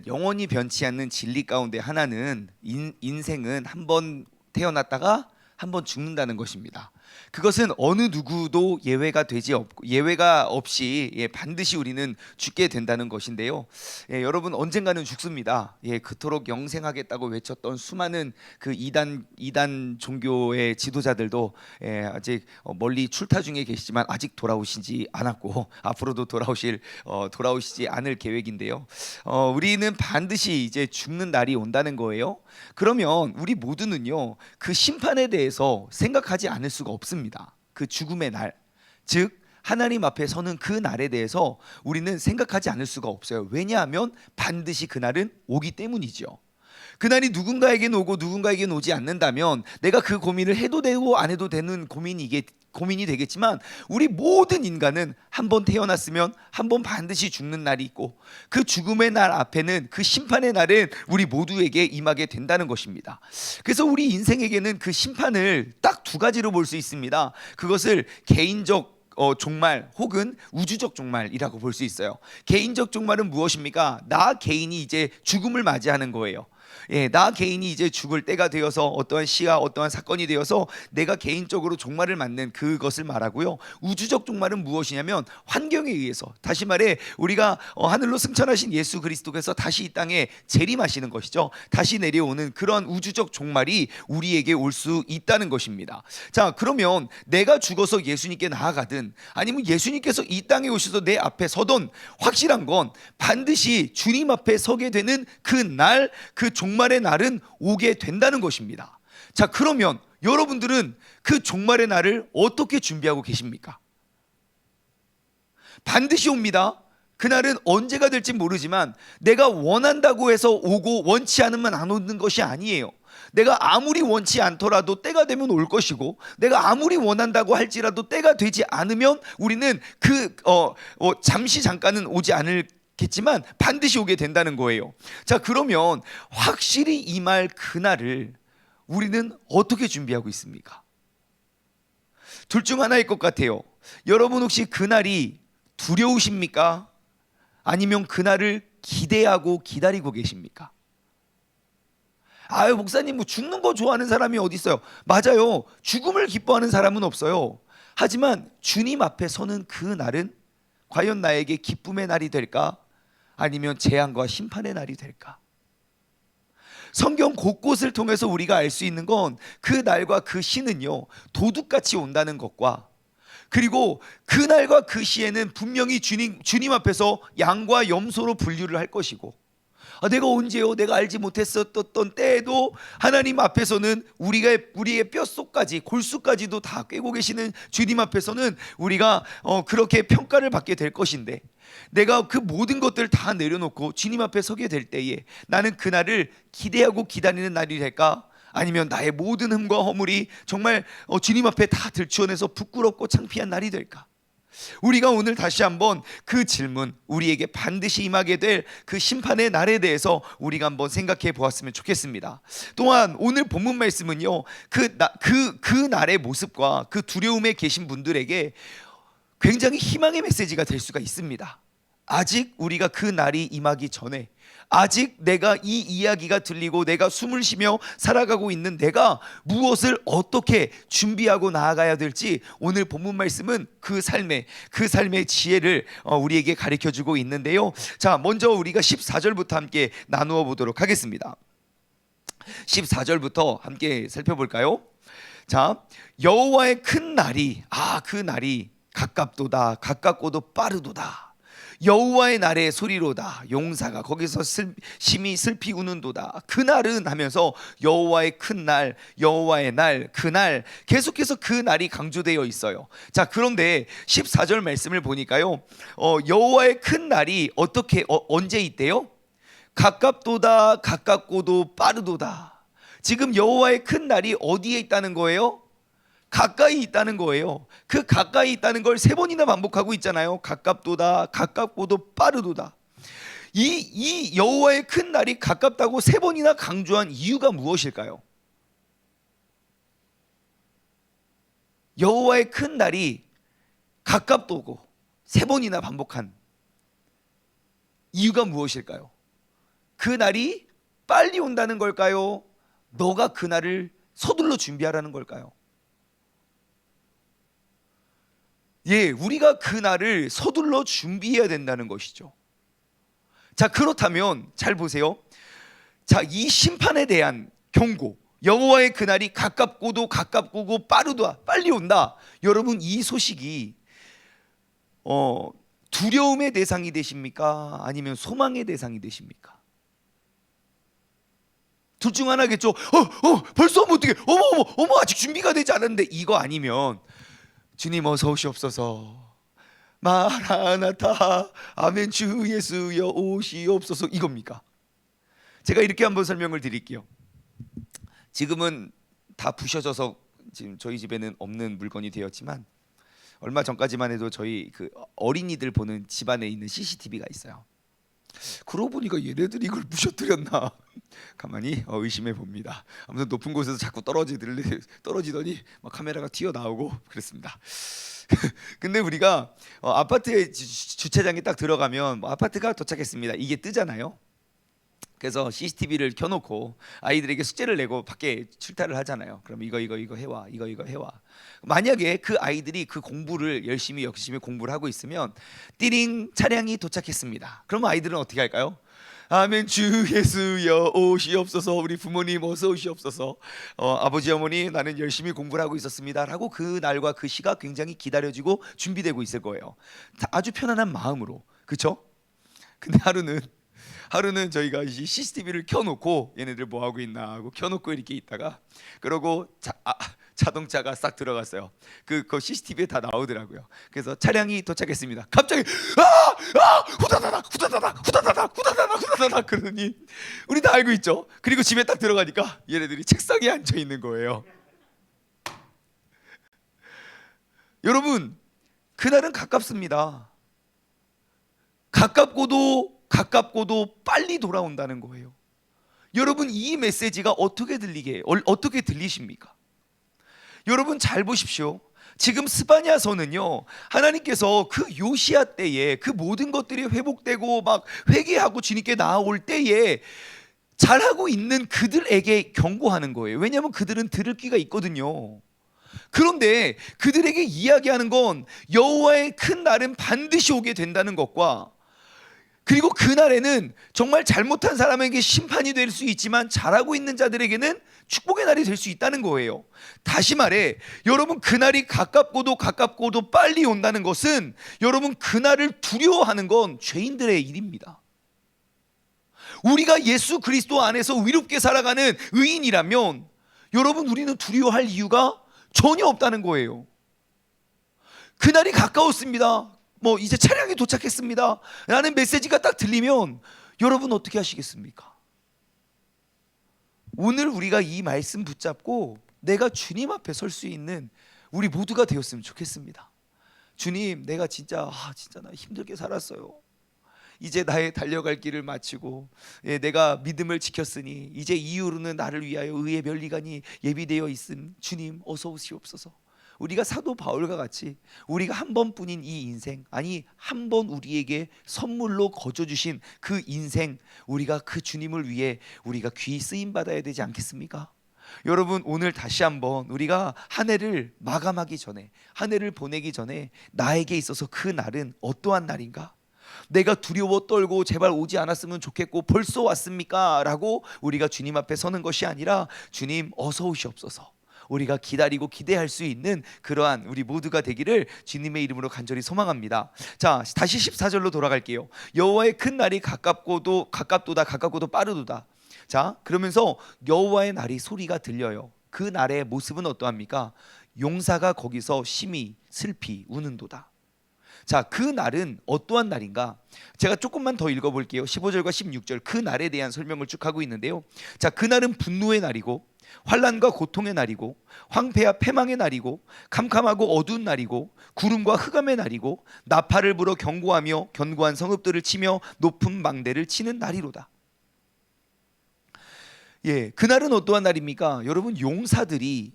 영원히 변치 않는 진리 가운데 하나는 인생은 한 번 태어났다가 한 번 죽는다는 것입니다. 그것은 어느 누구도 예외가 없이 반드시 우리는 죽게 된다는 것인데요. 여러분 언젠가는 죽습니다. 그토록 영생하겠다고 외쳤던 수많은 그 이단 종교의 지도자들도 아직 멀리 출타 중에 계시지만 아직 돌아오시지 않았고 앞으로도 돌아오시지 않을 계획인데요. 우리는 반드시 이제 죽는 날이 온다는 거예요. 그러면 우리 모두는요 그 심판에 대해서 생각하지 않을 수가 없습니다. 그 죽음의 날, 즉 하나님 앞에 서는 그 날에 대해서 우리는 생각하지 않을 수가 없어요. 왜냐하면 반드시 그날은 오기 때문이죠. 그날이 누군가에게는 오고 누군가에게는 오지 않는다면 내가 그 고민을 해도 되고 안 해도 되는 고민이 되겠지만 우리 모든 인간은 한 번 태어났으면 한 번 반드시 죽는 날이 있고 그 죽음의 날 앞에는 그 심판의 날은 우리 모두에게 임하게 된다는 것입니다. 그래서 우리 인생에게는 그 심판을 딱 두 가지로 볼 수 있습니다. 그것을 개인적 종말 혹은 우주적 종말이라고 볼 수 있어요. 개인적 종말은 무엇입니까? 나 개인이 이제 죽음을 맞이하는 거예요. 나 개인이 이제 죽을 때가 되어서 어떠한 시와 어떠한 사건이 되어서 내가 개인적으로 종말을 맞는 그것을 말하고요. 우주적 종말은 무엇이냐면 환경에 의해서, 다시 말해 우리가 하늘로 승천하신 예수 그리스도께서 다시 이 땅에 재림하시는 것이죠. 다시 내려오는 그런 우주적 종말이 우리에게 올 수 있다는 것입니다. 자, 그러면 내가 죽어서 예수님께 나아가든 아니면 예수님께서 이 땅에 오셔서 내 앞에 서던 확실한 건 반드시 주님 앞에 서게 되는 그 날, 그 종말의 날은 오게 된다는 것입니다. 자, 그러면 여러분들은 그 종말의 날을 어떻게 준비하고 계십니까? 반드시 옵니다. 그날은 언제가 될지 모르지만 내가 원한다고 해서 오고 원치 않으면 안 오는 것이 아니에요. 내가 아무리 원치 않더라도 때가 되면 올 것이고 내가 아무리 원한다고 할지라도 때가 되지 않으면 우리는 잠시 잠깐은 오지 않겠지만 반드시 오게 된다는 거예요. 자, 그러면 확실히 임할 그날을 우리는 어떻게 준비하고 있습니까? 둘 중 하나일 것 같아요. 여러분 혹시 그날이 두려우십니까? 아니면 그날을 기대하고 기다리고 계십니까? 아유, 목사님 뭐 죽는 거 좋아하는 사람이 어디 있어요? 맞아요. 죽음을 기뻐하는 사람은 없어요. 하지만 주님 앞에 서는 그 날은 과연 나에게 기쁨의 날이 될까? 아니면 재앙과 심판의 날이 될까? 성경 곳곳을 통해서 우리가 알 수 있는 건 그 날과 그 시는요 도둑같이 온다는 것과, 그리고 그날과 그 시에는 분명히 주님 앞에서 양과 염소로 분류를 할 것이고, 내가 언제요? 내가 알지 못했었던 때에도 하나님 앞에서는 우리의 뼛속까지 골수까지도 다 꿰고 계시는 주님 앞에서는 우리가 그렇게 평가를 받게 될 것인데, 내가 그 모든 것들을 다 내려놓고 주님 앞에 서게 될 때에 나는 그날을 기대하고 기다리는 날이 될까? 아니면 나의 모든 흠과 허물이 정말 주님 앞에 다 들추어내서 부끄럽고 창피한 날이 될까? 우리가 오늘 다시 한번 그 질문, 우리에게 반드시 임하게 될 그 심판의 날에 대해서 우리가 한번 생각해 보았으면 좋겠습니다. 또한 오늘 본문 말씀은요 그 날의 모습과 그 두려움에 계신 분들에게 굉장히 희망의 메시지가 될 수가 있습니다. 아직 우리가 그 날이 임하기 전에, 아직 내가 이 이야기가 들리고 내가 숨을 쉬며 살아가고 있는 내가 무엇을 어떻게 준비하고 나아가야 될지 오늘 본문 말씀은 그 삶의 지혜를 우리에게 가르쳐주고 있는데요. 자, 먼저 우리가 14절부터 함께 나누어 보도록 하겠습니다. 14절부터 함께 살펴볼까요? 자, 여호와의 큰 날이, 그 날이 가깝도다, 가깝고도 빠르도다. 여호와의 날의 소리로다. 용사가 거기서 심히 슬피 우는도다. 그날은 하면서 여호와의 큰 날, 여호와의 날, 그날, 계속해서 그 날이 강조되어 있어요. 자, 그런데 14절 말씀을 보니까요 여호와의 큰 날이 언제 있대요? 가깝도다, 가깝고도 빠르도다. 지금 여호와의 큰 날이 어디에 있다는 거예요? 가까이 있다는 거예요. 그 가까이 있다는 걸 3번이나 반복하고 있잖아요. 가깝도다, 가깝고도 빠르도다. 이 여호와의 큰 날이 가깝다고 3번이나 강조한 이유가 무엇일까요? 여호와의 큰 날이 가깝다고 3번이나 반복한 이유가 무엇일까요? 그날이 빨리 온다는 걸까요? 너가 그날을 서둘러 준비하라는 걸까요? 예, 우리가 그날을 서둘러 준비해야 된다는 것이죠. 자, 그렇다면 잘 보세요. 자, 이 심판에 대한 경고, 여호와의 그날이 가깝고도 가깝고 빠르다, 빨리 온다. 여러분, 이 소식이 두려움의 대상이 되십니까? 아니면 소망의 대상이 되십니까? 둘 중 하나겠죠. 벌써 오면 어떡해? 어머, 아직 준비가 되지 않았는데. 이거 아니면 주님 어서 오시옵소서, 마라나타, 아멘, 주 예수여 오시옵소서, 이겁니까? 제가 이렇게 한번 설명을 드릴게요. 지금은 다 부셔져서 지금 저희 집에는 없는 물건이 되었지만, 얼마 전까지만 해도 저희 그 어린이들 보는 집안에 있는 CCTV가 있어요. 그러고 보니까 얘네들이 이걸 부셔뜨렸나 가만히 의심해 봅니다. 아무튼 높은 곳에서 자꾸 떨어지더니 막 카메라가 튀어나오고 그랬습니다. 근데 우리가 아파트의 주차장에 딱 들어가면 아파트가 도착했습니다, 이게 뜨잖아요. 그래서 CCTV를 켜놓고 아이들에게 숙제를 내고 밖에 출타를 하잖아요. 그럼 이거 해와, 이거 해와. 만약에 그 아이들이 그 공부를 열심히 공부를 하고 있으면 띠링, 차량이 도착했습니다. 그러면 아이들은 어떻게 할까요? 아멘, 주 예수여 오시옵소서, 우리 부모님 어서 오시옵소서, 아버지 어머니 나는 열심히 공부를 하고 있었습니다 라고 그 날과 그 시가 굉장히 기다려지고 준비되고 있을 거예요. 아주 편안한 마음으로. 그렇죠? 근데 하루는 저희가 이 CCTV를 켜놓고 얘네들 뭐 하고 있나 하고 켜놓고 이렇게 있다가, 그러고 자동차가 싹 들어갔어요. 그 CCTV에 다 나오더라고요. 그래서 차량이 도착했습니다. 갑자기 후다다닥 그러더니 우리 다 알고 있죠. 그리고 집에 딱 들어가니까 얘네들이 책상에 앉아 있는 거예요. 여러분, 그날은 가깝습니다. 가깝고도 빨리 돌아온다는 거예요. 여러분, 이 메시지가 어떻게 들리십니까? 여러분 잘 보십시오. 지금 스바냐서는요, 하나님께서 그 요시야 때에 그 모든 것들이 회복되고 막 회개하고 주님께 나아올 때에 잘하고 있는 그들에게 경고하는 거예요. 왜냐하면 그들은 들을 귀가 있거든요. 그런데 그들에게 이야기하는 건 여호와의 큰 날은 반드시 오게 된다는 것과, 그리고 그날에는 정말 잘못한 사람에게 심판이 될 수 있지만 잘하고 있는 자들에게는 축복의 날이 될 수 있다는 거예요. 다시 말해, 여러분, 그날이 가깝고도 빨리 온다는 것은 여러분 그날을 두려워하는 건 죄인들의 일입니다. 우리가 예수 그리스도 안에서 의롭게 살아가는 의인이라면 여러분, 우리는 두려워할 이유가 전혀 없다는 거예요. 그날이 가까웠습니다, 이제 차량이 도착했습니다 라는 메시지가 딱 들리면 여러분 어떻게 하시겠습니까? 오늘 우리가 이 말씀 붙잡고 내가 주님 앞에 설 수 있는 우리 모두가 되었으면 좋겠습니다. 주님, 내가 진짜 나 힘들게 살았어요. 이제 나의 달려갈 길을 마치고 내가 믿음을 지켰으니 이제 이후로는 나를 위하여 의의 면류관이 예비되어 있음. 주님 어서 오시옵소서. 우리가 사도 바울과 같이 우리가 한 번뿐인 이 인생, 아니 한 번 우리에게 선물로 거저 주신 그 인생, 우리가 그 주님을 위해 우리가 귀히 쓰임 받아야 되지 않겠습니까? 여러분, 오늘 다시 한번 우리가 한 해를 마감하기 전에, 한 해를 보내기 전에 나에게 있어서 그 날은 어떠한 날인가? 내가 두려워 떨고 제발 오지 않았으면 좋겠고 벌써 왔습니까? 라고 우리가 주님 앞에 서는 것이 아니라 주님 어서 오시옵소서, 우리가 기다리고 기대할 수 있는 그러한 우리 모두가 되기를 주님의 이름으로 간절히 소망합니다. 자, 다시 14절로 돌아갈게요. 여호와의 큰 날이 가깝고도 빠르도다. 자, 그러면서 여호와의 날이 소리가 들려요. 그 날의 모습은 어떠합니까? 용사가 거기서 심히 슬피 우는도다. 자, 그 날은 어떠한 날인가? 제가 조금만 더 읽어볼게요. 15절과 16절 그 날에 대한 설명을 쭉 하고 있는데요. 자, 그 날은 분노의 날이고 환난과 고통의 날이고 황폐와 패망의 날이고 캄캄하고 어두운 날이고 구름과 흑암의 날이고 나팔을 불어 경고하며 견고한 성읍들을 치며 높은 망대를 치는 날이로다. 예, 그날은 어떠한 날입니까? 여러분, 용사들이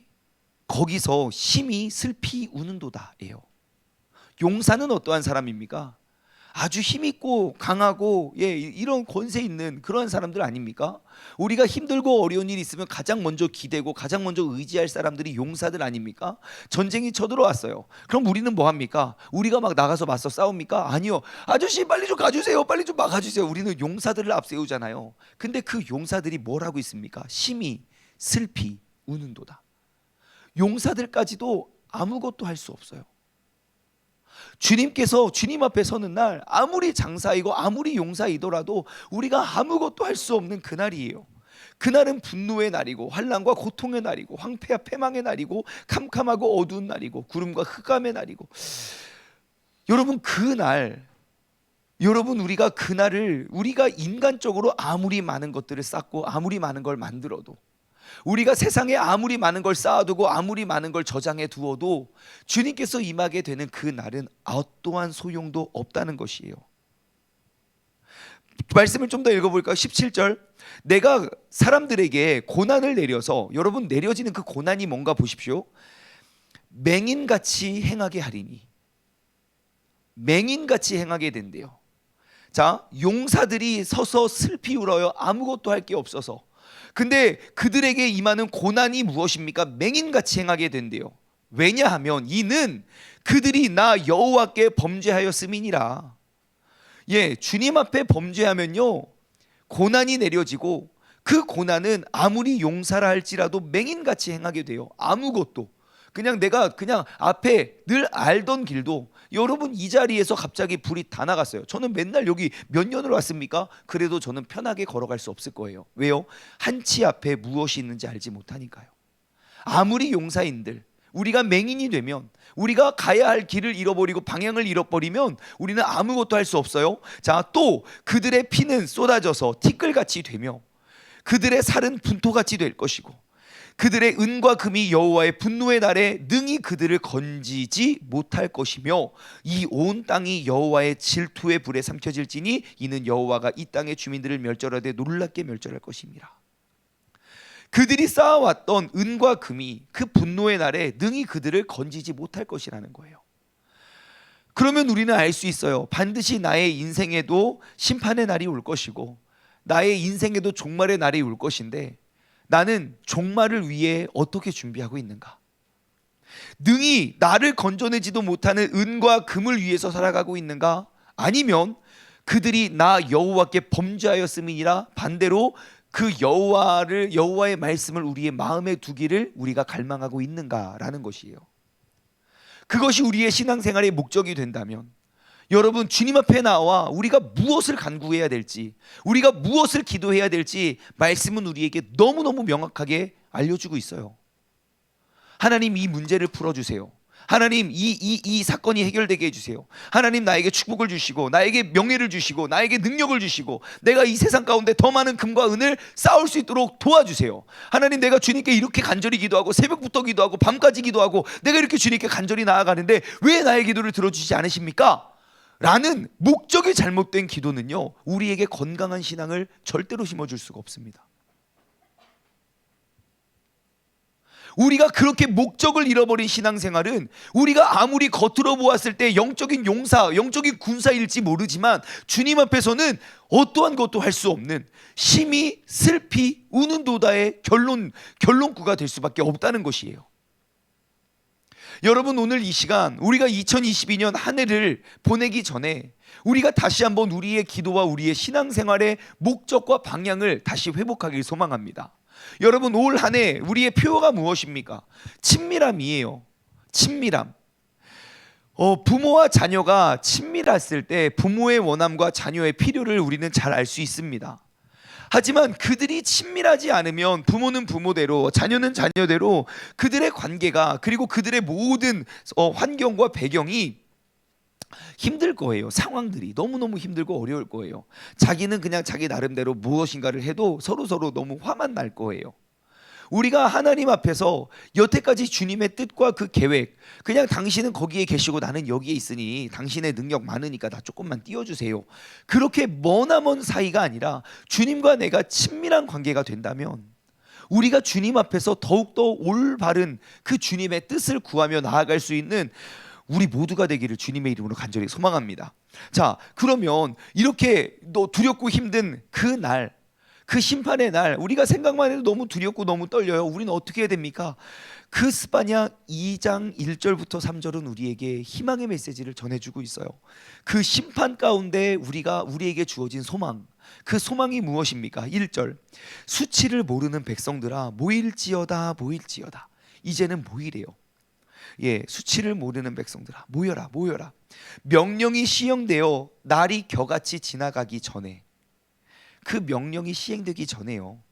거기서 심히 슬피 우는도다예요. 용사는 어떠한 사람입니까? 아주 힘있고 강하고 이런 권세 있는 그런 사람들 아닙니까? 우리가 힘들고 어려운 일이 있으면 가장 먼저 기대고 가장 먼저 의지할 사람들이 용사들 아닙니까? 전쟁이 쳐들어왔어요. 그럼 우리는 뭐 합니까? 우리가 막 나가서 맞서 싸웁니까? 아니요. 아저씨 빨리 좀 가주세요. 빨리 좀 막아주세요. 우리는 용사들을 앞세우잖아요. 근데 그 용사들이 뭘 하고 있습니까? 심히 슬피 우는도다. 용사들까지도 아무것도 할 수 없어요. 주님께서 주님 앞에 서는 날 아무리 장사이고 아무리 용사이더라도 우리가 아무것도 할 수 없는 그날이에요. 그날은 분노의 날이고 환난과 고통의 날이고 황폐와 패망의 날이고 캄캄하고 어두운 날이고 구름과 흑암의 날이고, 여러분 그날, 여러분 우리가 그날을, 우리가 인간적으로 아무리 많은 것들을 쌓고 아무리 많은 걸 만들어도, 우리가 세상에 아무리 많은 걸 쌓아두고 아무리 많은 걸 저장해 두어도 주님께서 임하게 되는 그 날은 어떠한 소용도 없다는 것이에요. 말씀을 좀 더 읽어볼까요? 17절, 내가 사람들에게 고난을 내려서, 여러분 내려지는 그 고난이 뭔가 보십시오. 맹인같이 행하게 하리니, 맹인같이 행하게 된대요. 자, 용사들이 서서 슬피 울어요. 아무것도 할 게 없어서. 근데 그들에게 임하는 고난이 무엇입니까? 맹인같이 행하게 된대요. 왜냐하면 이는 그들이 나 여호와께 범죄하였음이니라. 주님 앞에 범죄하면요 고난이 내려지고, 그 고난은 아무리 용사라 할지라도 맹인같이 행하게 돼요. 아무것도, 내가 앞에 늘 알던 길도, 여러분 이 자리에서 갑자기 불이 다 나갔어요. 저는 맨날 여기 몇 년을 왔습니까? 그래도 저는 편하게 걸어갈 수 없을 거예요. 왜요? 한치 앞에 무엇이 있는지 알지 못하니까요. 아무리 용사인들, 우리가 맹인이 되면, 우리가 가야 할 길을 잃어버리고 방향을 잃어버리면 우리는 아무것도 할 수 없어요. 자, 또 그들의 피는 쏟아져서 티끌같이 되며 그들의 살은 분토같이 될 것이고, 그들의 은과 금이 여호와의 분노의 날에 능히 그들을 건지지 못할 것이며, 이 온 땅이 여호와의 질투의 불에 삼켜질지니 이는 여호와가 이 땅의 주민들을 멸절하되 놀랍게 멸절할 것입니다. 그들이 쌓아왔던 은과 금이 그 분노의 날에 능히 그들을 건지지 못할 것이라는 거예요. 그러면 우리는 알 수 있어요. 반드시 나의 인생에도 심판의 날이 올 것이고 나의 인생에도 종말의 날이 올 것인데, 나는 종말을 위해 어떻게 준비하고 있는가? 능히 나를 건져내지도 못하는 은과 금을 위해서 살아가고 있는가? 아니면 그들이 나 여호와께 범죄하였음이니라, 반대로 그 여호와의 말씀을 우리의 마음에 두기를 우리가 갈망하고 있는가라는 것이에요. 그것이 우리의 신앙생활의 목적이 된다면, 여러분 주님 앞에 나와 우리가 무엇을 간구해야 될지, 우리가 무엇을 기도해야 될지 말씀은 우리에게 너무너무 명확하게 알려주고 있어요. 하나님 이 문제를 풀어주세요. 하나님 이 사건이 해결되게 해주세요. 하나님 나에게 축복을 주시고 나에게 명예를 주시고 나에게 능력을 주시고 내가 이 세상 가운데 더 많은 금과 은을 쌓을 수 있도록 도와주세요. 하나님, 내가 주님께 이렇게 간절히 기도하고 새벽부터 기도하고 밤까지 기도하고 내가 이렇게 주님께 간절히 나아가는데 왜 나의 기도를 들어주시지 않으십니까? 라는 목적이 잘못된 기도는요 우리에게 건강한 신앙을 절대로 심어줄 수가 없습니다. 우리가 그렇게 목적을 잃어버린 신앙생활은, 우리가 아무리 겉으로 보았을 때 영적인 용사, 영적인 군사일지 모르지만 주님 앞에서는 어떠한 것도 할 수 없는 심히 슬피 우는 도다의 결론구가 될 수밖에 없다는 것이에요. 여러분, 오늘 이 시간 우리가 2022년 한 해를 보내기 전에 우리가 다시 한번 우리의 기도와 우리의 신앙생활의 목적과 방향을 다시 회복하길 소망합니다. 여러분, 올 한 해 우리의 표어가 무엇입니까? 친밀함이에요. 친밀함. 부모와 자녀가 친밀했을 때 부모의 원함과 자녀의 필요를 우리는 잘 알 수 있습니다. 하지만 그들이 친밀하지 않으면 부모는 부모대로, 자녀는 자녀대로 그들의 관계가, 그리고 그들의 모든 환경과 배경이 힘들 거예요. 상황들이 너무너무 힘들고 어려울 거예요. 자기는 그냥 자기 나름대로 무엇인가를 해도 서로 너무 화만 날 거예요. 우리가 하나님 앞에서 여태까지 주님의 뜻과 그 계획, 그냥 당신은 거기에 계시고 나는 여기에 있으니 당신의 능력 많으니까 나 조금만 띄워주세요, 그렇게 머나먼 사이가 아니라 주님과 내가 친밀한 관계가 된다면, 우리가 주님 앞에서 더욱더 올바른 그 주님의 뜻을 구하며 나아갈 수 있는 우리 모두가 되기를 주님의 이름으로 간절히 소망합니다. 자, 그러면 이렇게 두렵고 힘든 그 날, 그 심판의 날, 우리가 생각만 해도 너무 두렵고 너무 떨려요. 우리는 어떻게 해야 됩니까? 그 스바냐 2장 1절부터 3절은 우리에게 희망의 메시지를 전해주고 있어요. 그 심판 가운데 우리에게 주어진 소망, 그 소망이 무엇입니까? 1절, 수치를 모르는 백성들아 모일지어다 모일지어다. 이제는 모이래요. 수치를 모르는 백성들아 모여라 모여라. 명령이 시행되어 날이 겨같이 지나가기 전에, 그 명령이 시행되기 전에요.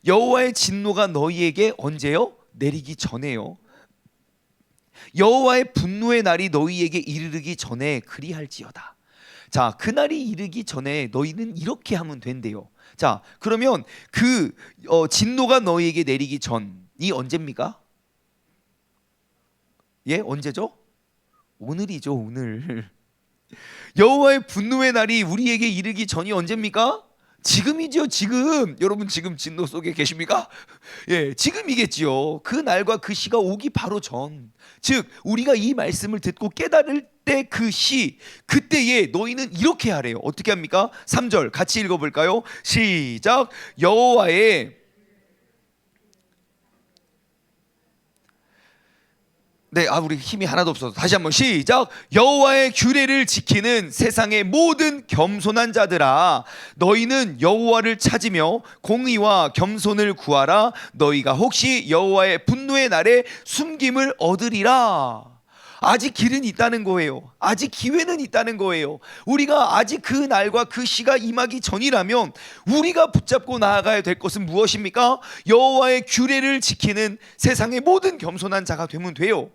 여호와의 진노가 너희에게 언제요? 내리기 전에요. 여호와의 분노의 날이 너희에게 이르기 전에 그리할지어다. 자, 그 날이 이르기 전에 너희는 이렇게 하면 된대요. 자, 그러면 그 진노가 너희에게 내리기 전이 언제입니까? 언제죠? 오늘이죠, 오늘. 여호와의 분노의 날이 우리에게 이르기 전이 언제입니까? 지금이죠, 지금. 여러분 지금 진노 속에 계십니까? 지금이겠지요. 그 날과 그 시가 오기 바로 전, 즉 우리가 이 말씀을 듣고 깨달을 때 그 시, 그때에 너희는 이렇게 하래요. 어떻게 합니까? 3절 같이 읽어볼까요? 시작. 여호와의 우리 힘이 하나도 없어서 다시 한번 시작. 여호와의 규례를 지키는 세상의 모든 겸손한 자들아 너희는 여호와를 찾으며 공의와 겸손을 구하라. 너희가 혹시 여호와의 분노의 날에 숨김을 얻으리라. 아직 길은 있다는 거예요. 아직 기회는 있다는 거예요. 우리가 아직 그 날과 그 시가 임하기 전이라면 우리가 붙잡고 나아가야 될 것은 무엇입니까? 여호와의 규례를 지키는 세상의 모든 겸손한 자가 되면 돼요.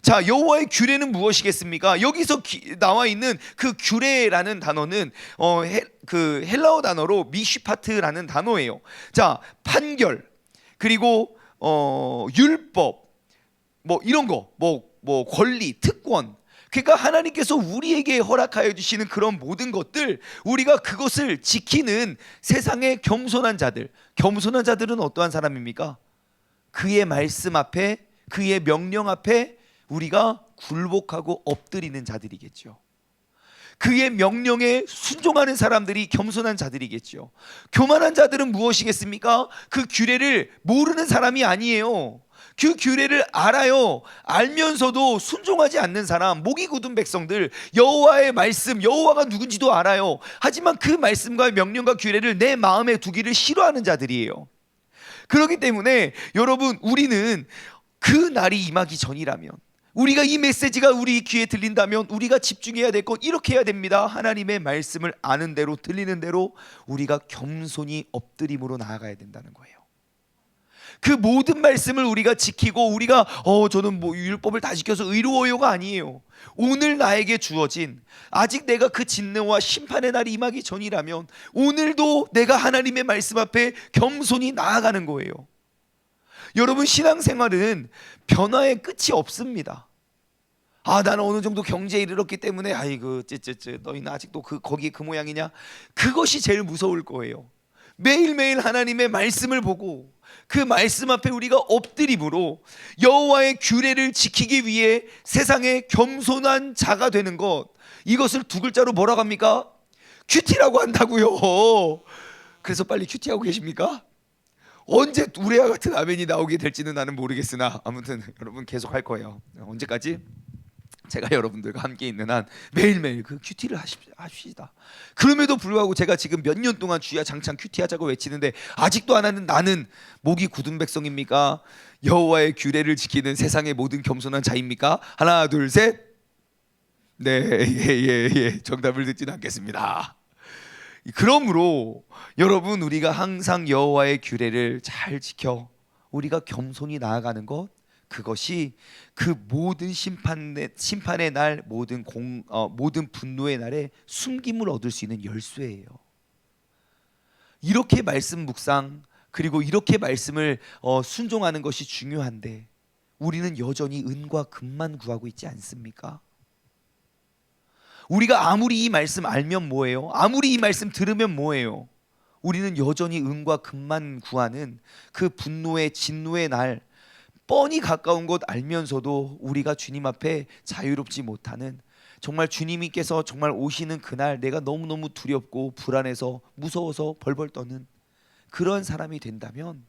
자, 여호와의 규례는 무엇이겠습니까? 여기서 나와 있는 그 규례라는 단어는 그 헬라어 단어로 미슈파트라는 단어예요. 자, 판결, 그리고 율법, 이런 거, 권리, 특권. 그러니까 하나님께서 우리에게 허락하여 주시는 그런 모든 것들, 우리가 그것을 지키는 세상의 겸손한 자들. 겸손한 자들은 어떠한 사람입니까? 그의 말씀 앞에, 그의 명령 앞에 우리가 굴복하고 엎드리는 자들이겠죠. 그의 명령에 순종하는 사람들이 겸손한 자들이겠죠. 교만한 자들은 무엇이겠습니까? 그 규례를 모르는 사람이 아니에요. 그 규례를 알아요. 알면서도 순종하지 않는 사람, 목이 굳은 백성들, 여호와의 말씀, 여호와가 누군지도 알아요. 하지만 그 말씀과 명령과 규례를 내 마음에 두기를 싫어하는 자들이에요. 그렇기 때문에 여러분, 우리는 그 날이 임하기 전이라면, 우리가 이 메시지가 우리 귀에 들린다면 우리가 집중해야 될 건 이렇게 해야 됩니다. 하나님의 말씀을 아는 대로, 들리는 대로 우리가 겸손히 엎드림으로 나아가야 된다는 거예요. 그 모든 말씀을 우리가 지키고, 우리가 저는 율법을 다 지켜서 의로워요가 아니에요. 오늘 나에게 주어진, 아직 내가 그 진노와 심판의 날이 임하기 전이라면 오늘도 내가 하나님의 말씀 앞에 겸손히 나아가는 거예요. 여러분, 신앙생활은 변화의 끝이 없습니다. 나는 어느 정도 경제에 이르렀기 때문에 아이고 너희는 아직도 거기 그 모양이냐? 그것이 제일 무서울 거예요. 매일매일 하나님의 말씀을 보고 그 말씀 앞에 우리가 엎드림으로 여호와의 규례를 지키기 위해 세상의 겸손한 자가 되는 것, 이것을 두 글자로 뭐라고 합니까? 큐티라고 한다고요. 그래서 빨리 큐티하고 계십니까? 언제 우리와 같은 아멘이 나오게 될지는 나는 모르겠으나 아무튼 여러분 계속 할 거예요. 언제까지? 제가 여러분들과 함께 있는 한 매일매일 그 큐티를 하십시다. 그럼에도 불구하고 제가 지금 몇 년 동안 주야 장창 큐티하자고 외치는데 아직도 안 하는 나는 목이 굳은 백성입니까? 여호와의 규례를 지키는 세상의 모든 겸손한 자입니까? 하나 둘 셋. 네, 정답을 듣지는 않겠습니다. 그러므로 여러분, 우리가 항상 여호와의 규례를 잘 지켜 우리가 겸손히 나아가는 것, 그것이 그 모든 심판의 날, 모든 분노의 날에 숨김을 얻을 수 있는 열쇠예요. 이렇게 말씀 묵상, 그리고 이렇게 말씀을 순종하는 것이 중요한데 우리는 여전히 은과 금만 구하고 있지 않습니까? 우리가 아무리 이 말씀 알면 뭐예요? 아무리 이 말씀 들으면 뭐예요? 우리는 여전히 은과 금만 구하는 그 분노의 진노의 날, 뻔히 가까운 것 알면서도 우리가 주님 앞에 자유롭지 못하는, 정말 주님께서 정말 오시는 그날 내가 너무너무 두렵고 불안해서 무서워서 벌벌 떠는 그런 사람이 된다면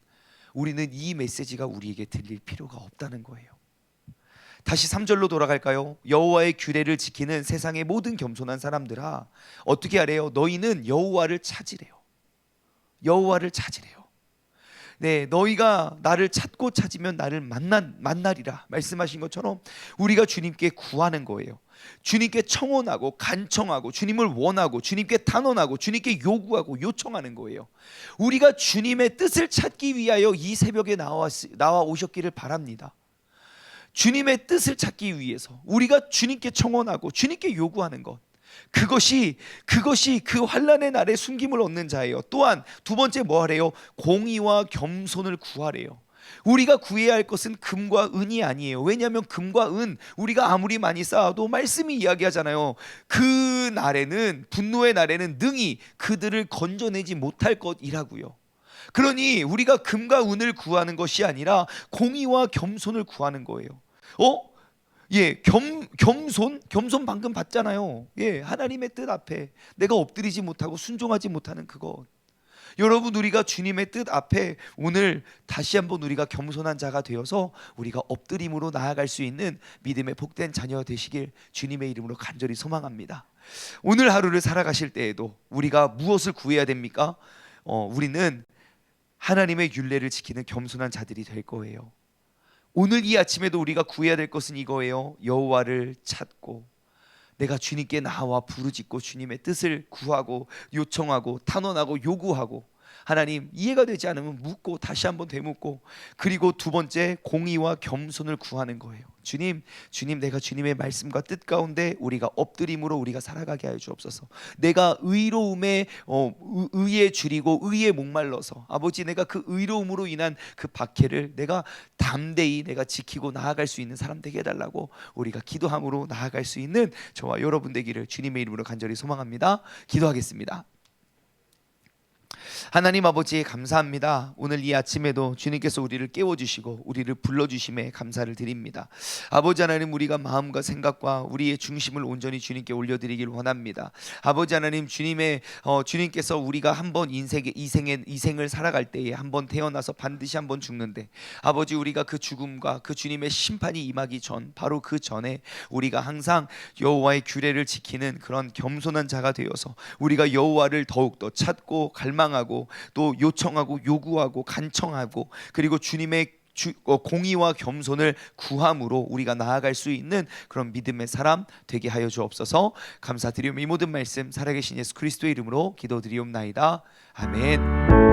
우리는 이 메시지가 우리에게 들릴 필요가 없다는 거예요. 다시 3절로 돌아갈까요? 여호와의 규례를 지키는 세상의 모든 겸손한 사람들아, 어떻게 하래요? 너희는 여호와를 찾으래요. 여호와를 찾으래요. 네, 너희가 나를 찾고 찾으면 나를 만나리라 말씀하신 것처럼 우리가 주님께 구하는 거예요. 주님께 청혼하고 간청하고 주님을 원하고 주님께 탄원하고 주님께 요구하고 요청하는 거예요. 우리가 주님의 뜻을 찾기 위하여 이 새벽에 나와 오셨기를 바랍니다. 주님의 뜻을 찾기 위해서 우리가 주님께 청혼하고 주님께 요구하는 것, 그것이 그 환난의 날에 숨김을 얻는 자예요. 또한 두 번째 뭐 하래요? 공의와 겸손을 구하래요. 우리가 구해야 할 것은 금과 은이 아니에요. 왜냐하면 금과 은 우리가 아무리 많이 쌓아도 말씀이 이야기하잖아요. 그 날에는, 분노의 날에는 능히 그들을 건져내지 못할 것이라고요. 그러니 우리가 금과 은을 구하는 것이 아니라 공의와 겸손을 구하는 거예요. 예, 겸손 방금 봤잖아요. 예, 하나님의 뜻 앞에 내가 엎드리지 못하고 순종하지 못하는 그것. 여러분, 우리가 주님의 뜻 앞에 오늘 다시 한번 우리가 겸손한 자가 되어서 우리가 엎드림으로 나아갈 수 있는 믿음의 복된 자녀 되시길 주님의 이름으로 간절히 소망합니다. 오늘 하루를 살아가실 때에도 우리가 무엇을 구해야 됩니까? 우리는 하나님의 율례를 지키는 겸손한 자들이 될 거예요. 오늘 이 아침에도 우리가 구해야 될 것은 이거예요. 여호와를 찾고 내가 주님께 나와 부르짖고 주님의 뜻을 구하고 요청하고 탄원하고 요구하고, 하나님 이해가 되지 않으면 묻고 다시 한번 되묻고, 그리고 두 번째 공의와 겸손을 구하는 거예요. 주님 내가 주님의 말씀과 뜻 가운데 우리가 엎드림으로 우리가 살아가게 하여 주옵소서. 내가 의로움에 의에 줄이고 의에 목말라서 아버지, 내가 그 의로움으로 인한 그 박해를 내가 담대히 내가 지키고 나아갈 수 있는 사람 되게 해달라고 우리가 기도함으로 나아갈 수 있는 저와 여러분 되기를 주님의 이름으로 간절히 소망합니다. 기도하겠습니다. 하나님 아버지, 감사합니다. 오늘 이 아침에도 주님께서 우리를 깨워주시고 우리를 불러주심에 감사를 드립니다. 아버지 하나님, 우리가 마음과 생각과 우리의 중심을 온전히 주님께 올려드리길 원합니다. 아버지 하나님, 주님께서 우리가 한번 이생을 살아갈 때에 한번 태어나서 반드시 한번 죽는데, 아버지 우리가 그 죽음과 그 주님의 심판이 임하기 전, 바로 그 전에 우리가 항상 여호와의 규례를 지키는 그런 겸손한 자가 되어서 우리가 여호와를 더욱더 찾고 갈망하고 또 요청하고 요구하고 간청하고, 그리고 주님의 공의와 겸손을 구함으로 우리가 나아갈 수 있는 그런 믿음의 사람 되게 하여 주옵소서. 감사드리며 이 모든 말씀 살아계신 예수 그리스도의 이름으로 기도드리옵나이다. 아멘.